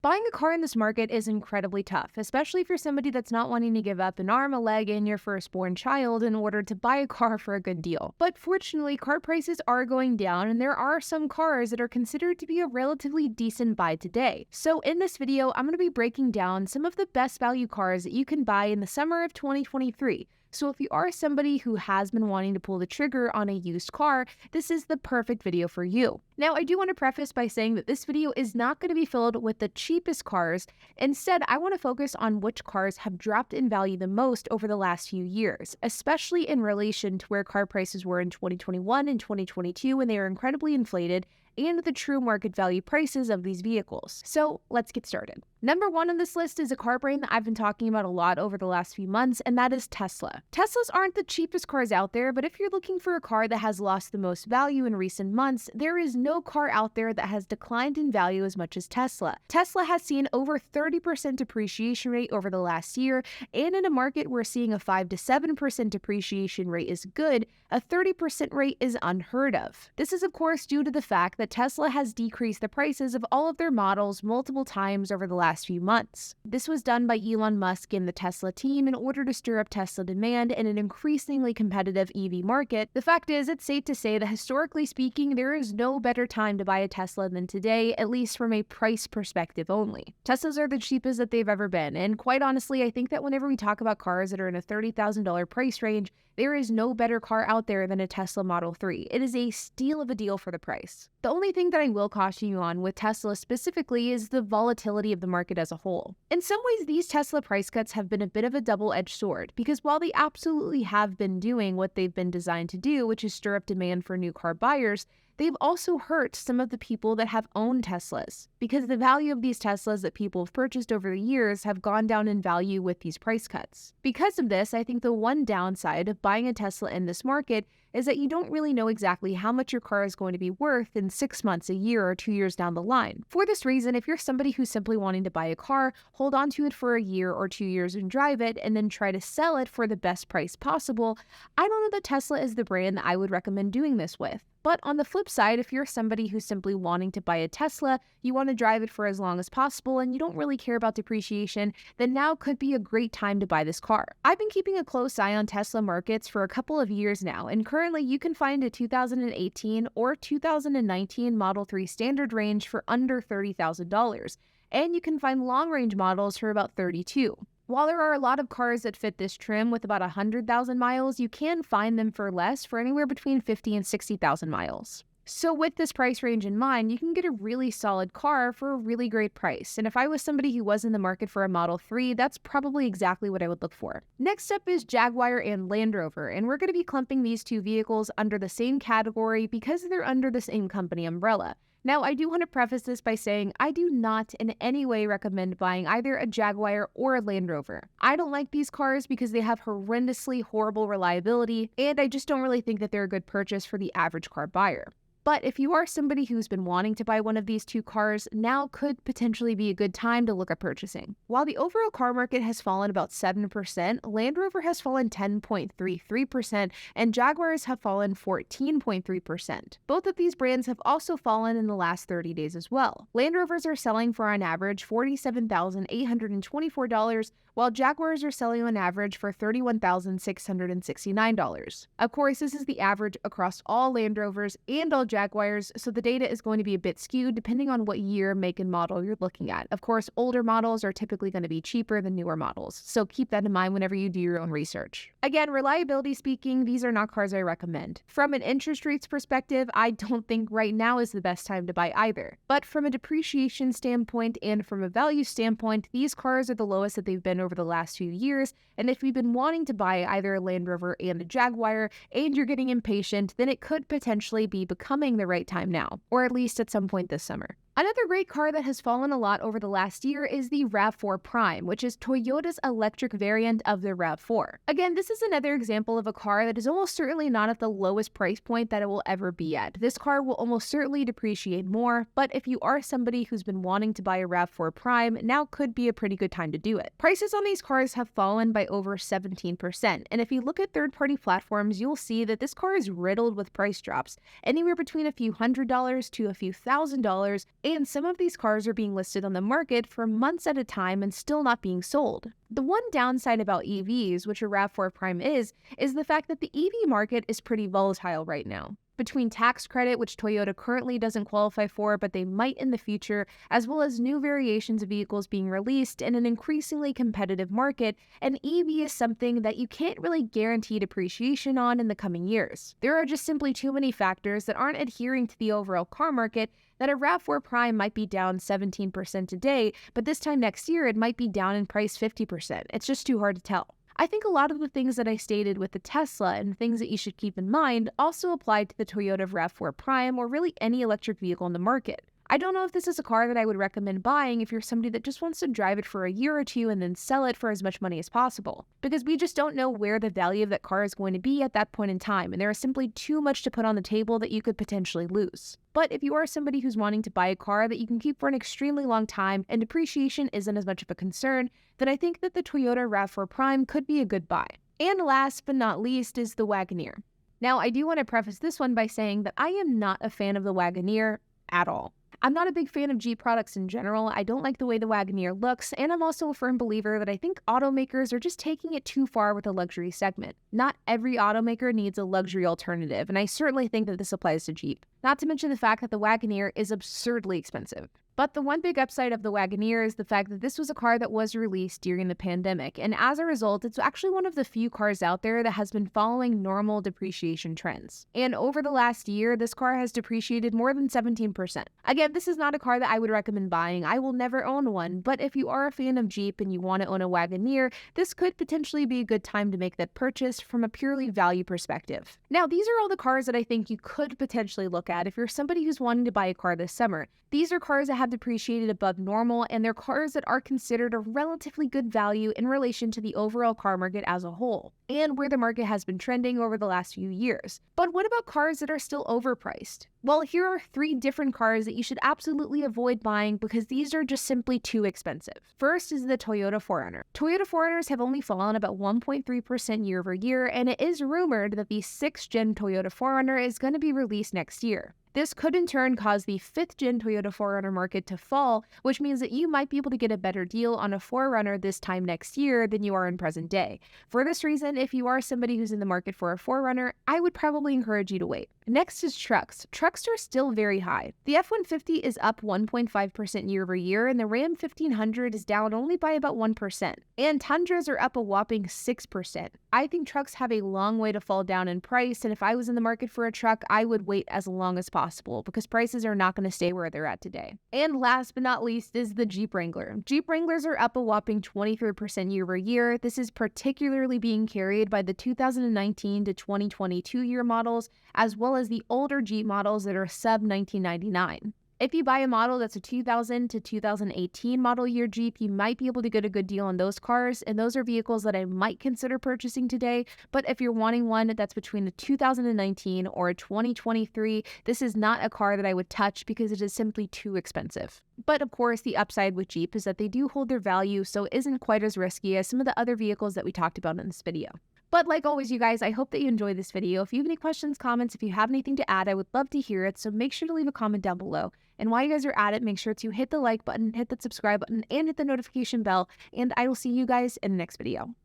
Buying a car in this market is incredibly tough, especially if you're somebody that's not wanting to give up an arm, a leg, and your firstborn child in order to buy a car for a good deal. But fortunately, car prices are going down, and there are some cars that are considered to be a relatively decent buy today. So in this video, I'm going to be breaking down some of the best value cars that you can buy in the summer of 2023. So if you are somebody who has been wanting to pull the trigger on a used car, this is the perfect video for you. Now, I do want to preface by saying that this video is not going to be filled with the cheapest cars. Instead, I want to focus on which cars have dropped in value the most over the last few years, especially in relation to where car prices were in 2021 and 2022 when they were incredibly inflated, and the true market value prices of these vehicles. So let's get started. Number one on this list is a car brand that I've been talking about a lot over the last few months, and that is Tesla. Teslas aren't the cheapest cars out there, but if you're looking for a car that has lost the most value in recent months, there is no car out there that has declined in value as much as Tesla. Tesla has seen over 30% depreciation rate over the last year, and in a market where seeing a 5 to 7% depreciation rate is good, a 30% rate is unheard of. This is of course due to the fact that Tesla has decreased the prices of all of their models multiple times over the last few months. This was done by Elon Musk and the Tesla team in order to stir up Tesla demand in an increasingly competitive EV market. The fact is, it's safe to say that historically speaking, there is no better time to buy a Tesla than today, at least from a price perspective only. Teslas are the cheapest that they've ever been, and quite honestly, I think that whenever we talk about cars that are in a $30,000 price range, there is no better car out there than a Tesla Model 3. It is a steal of a deal for the price. The only thing that I will caution you on with Tesla specifically is the volatility of the market as a whole. In some ways, these Tesla price cuts have been a bit of a double-edged sword, because while they absolutely have been doing what they've been designed to do, which is stir up demand for new car buyers, they've also hurt some of the people that have owned Teslas, because the value of these Teslas that people have purchased over the years have gone down in value with these price cuts. Because of this, I think the one downside of buying a Tesla in this market is that you don't really know exactly how much your car is going to be worth in 6 months, a year, or 2 years down the line. For this reason, if you're somebody who's simply wanting to buy a car, hold on to it for a year or 2 years and drive it, and then try to sell it for the best price possible, I don't know that Tesla is the brand that I would recommend doing this with. But on the flip side, if you're somebody who's simply wanting to buy a Tesla, you want to drive it for as long as possible, and you don't really care about depreciation, then now could be a great time to buy this car. I've been keeping a close eye on Tesla markets for a couple of years now, and currently you can find a 2018 or 2019 Model 3 standard range for under $30,000, and you can find long-range models for about $32,000. While there are a lot of cars that fit this trim with about 100,000 miles, you can find them for less, for anywhere between 50 and 60,000 miles. So with this price range in mind, you can get a really solid car for a really great price. And if I was somebody who was in the market for a Model 3, that's probably exactly what I would look for. Next up is Jaguar and Land Rover, and we're going to be clumping these two vehicles under the same category because they're under the same company umbrella. Now, I do want to preface this by saying I do not in any way recommend buying either a Jaguar or a Land Rover. I don't like these cars because they have horrendously horrible reliability, and I just don't really think that they're a good purchase for the average car buyer. But if you are somebody who's been wanting to buy one of these two cars, now could potentially be a good time to look at purchasing. While the overall car market has fallen about 7%, Land Rover has fallen 10.33%, and Jaguars have fallen 14.3%. Both of these brands have also fallen in the last 30 days as well. Land Rovers are selling for on average $47,824, while Jaguars are selling on average for $31,669. Of course, this is the average across all Land Rovers and all Jaguars, so the data is going to be a bit skewed depending on what year, make, and model you're looking at. Of course, older models are typically going to be cheaper than newer models, so keep that in mind whenever you do your own research. Again, reliability speaking, these are not cars I recommend. From an interest rates perspective, I don't think right now is the best time to buy either. But from a depreciation standpoint and from a value standpoint, these cars are the lowest that they've been over the last few years, and if you've been wanting to buy either a Land Rover and a Jaguar, and you're getting impatient, then it could potentially be becoming the right time now, or at least at some point this summer. Another great car that has fallen a lot over the last year is the RAV4 Prime, which is Toyota's electric variant of the RAV4. Again, this is another example of a car that is almost certainly not at the lowest price point that it will ever be at. This car will almost certainly depreciate more, but if you are somebody who's been wanting to buy a RAV4 Prime, now could be a pretty good time to do it. Prices on these cars have fallen by over 17%, and if you look at third-party platforms, you'll see that this car is riddled with price drops, anywhere between a few $100s to a few $1,000s, And some of these cars are being listed on the market for months at a time and still not being sold. The one downside about EVs, which a RAV4 Prime is the fact that the EV market is pretty volatile right now. Between tax credit, which Toyota currently doesn't qualify for, but they might in the future, as well as new variations of vehicles being released in an increasingly competitive market, an EV is something that you can't really guarantee depreciation on in the coming years. There are just simply too many factors that aren't adhering to the overall car market that a RAV4 Prime might be down 17% today, but this time next year it might be down in price 50%. It's just too hard to tell. I think a lot of the things that I stated with the Tesla and things that you should keep in mind also apply to the Toyota RAV4 Prime or really any electric vehicle in the market. I don't know if this is a car that I would recommend buying if you're somebody that just wants to drive it for a year or two and then sell it for as much money as possible, because we just don't know where the value of that car is going to be at that point in time, and there is simply too much to put on the table that you could potentially lose. But if you are somebody who's wanting to buy a car that you can keep for an extremely long time and depreciation isn't as much of a concern, then I think that the Toyota RAV4 Prime could be a good buy. And last but not least is the Wagoneer. Now, I do want to preface this one by saying that I am not a fan of the Wagoneer at all. I'm not a big fan of Jeep products in general. I don't like the way the Wagoneer looks, and I'm also a firm believer that I think automakers are just taking it too far with the luxury segment. Not every automaker needs a luxury alternative, and I certainly think that this applies to Jeep. Not to mention the fact that the Wagoneer is absurdly expensive. But the one big upside of the Wagoneer is the fact that this was a car that was released during the pandemic, and as a result, it's actually one of the few cars out there that has been following normal depreciation trends. And over the last year, this car has depreciated more than 17%. Again, this is not a car that I would recommend buying. I will never own one, but if you are a fan of Jeep and you want to own a Wagoneer, this could potentially be a good time to make that purchase from a purely value perspective. Now, these are all the cars that I think you could potentially look at if you're somebody who's wanting to buy a car this summer. These are cars that have depreciated above normal, and they're cars that are considered a relatively good value in relation to the overall car market as a whole, and where the market has been trending over the last few years. But what about cars that are still overpriced? Well, here are 3 different cars that you should absolutely avoid buying because these are just simply too expensive. First is the Toyota 4Runner. Toyota 4Runners have only fallen about 1.3% year over year, and it is rumored that the 6th gen Toyota 4Runner is going to be released next year. This could in turn cause the 5th gen Toyota 4Runner market to fall, which means that you might be able to get a better deal on a 4Runner this time next year than you are in present day. For this reason, if you are somebody who's in the market for a 4Runner, I would probably encourage you to wait. Next is trucks. Trucks are still very high. The F-150 is up 1.5% year over year, and the Ram 1500 is down only by about 1%. And Tundras are up a whopping 6%. I think trucks have a long way to fall down in price, and if I was in the market for a truck, I would wait as long as possible because prices are not going to stay where they're at today. And last but not least is the Jeep Wrangler. Jeep Wranglers are up a whopping 23% year over year. This is particularly being carried by the 2019 to 2022 year models, as well as the older Jeep models that are sub 1999. If you buy a model that's a 2000 to 2018 model year Jeep, you might be able to get a good deal on those cars, and those are vehicles that I might consider purchasing today. But if you're wanting one that's between a 2019 or a 2023, this is not a car that I would touch because it is simply too expensive. But of course, the upside with Jeep is that they do hold their value, so it isn't quite as risky as some of the other vehicles that we talked about in this video. But like always, you guys, I hope that you enjoyed this video. If you have any questions, comments, if you have anything to add, I would love to hear it. So make sure to leave a comment down below. And while you guys are at it, make sure to hit the like button, hit the subscribe button, and hit the notification bell. And I will see you guys in the next video.